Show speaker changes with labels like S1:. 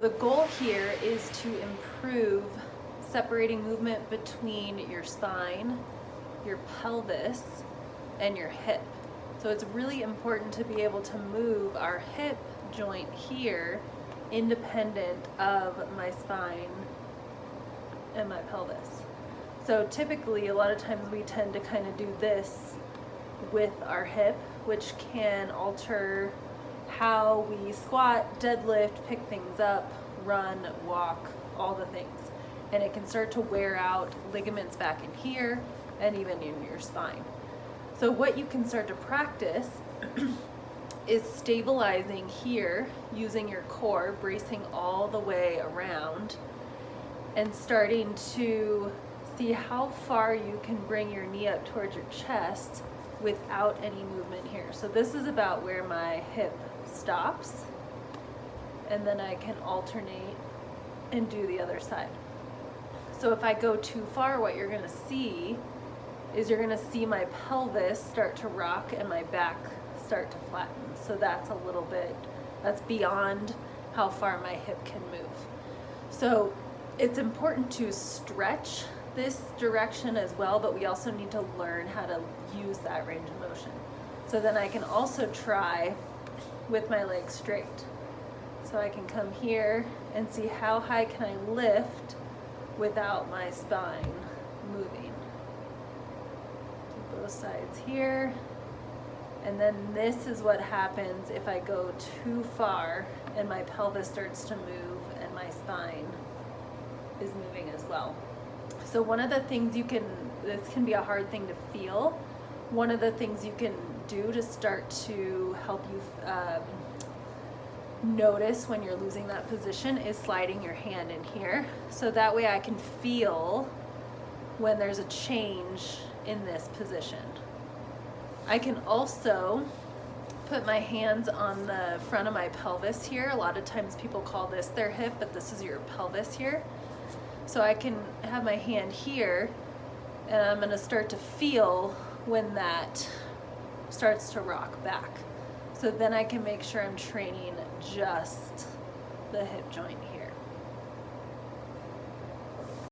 S1: The goal here is to improve separating movement between your spine, your pelvis, and your hip. So it's really important to be able to move our hip joint here independent of my spine and my pelvis. So typically, a lot of times we tend to kind of do this with our hip, which can alter how we squat, deadlift, pick things up, run, walk, all the things. And it can start to wear out ligaments back in here and even in your spine. So what you can start to practice is stabilizing here using your core, bracing all the way around, and starting to see how far you can bring your knee up towards your chest without any movement here. So this is about where my hip stops, and then I can alternate and do the other side. So if I go too far, what you're going to see is you're going to see my pelvis start to rock and my back start to flatten. So that's a little bit, that's beyond how far my hip can move. So it's important to stretch this direction as well, but we also need to learn how to use that range of motion. So then I can also try with my legs straight. So I can come here and see how high can I lift without my spine moving. Do both sides here. And then this is what happens if I go too far and my pelvis starts to move and my spine is moving as well. So one of the things this can be a hard thing to feel. One of the things you can do to start to help you notice when you're losing that position is sliding your hand in here. So that way I can feel when there's a change in this position. I can also put my hands on the front of my pelvis here. A lot of times people call this their hip, but this is your pelvis here. So I can have my hand here, and I'm going to start to feel when that starts to rock back. So then I can make sure I'm training just the hip joint here.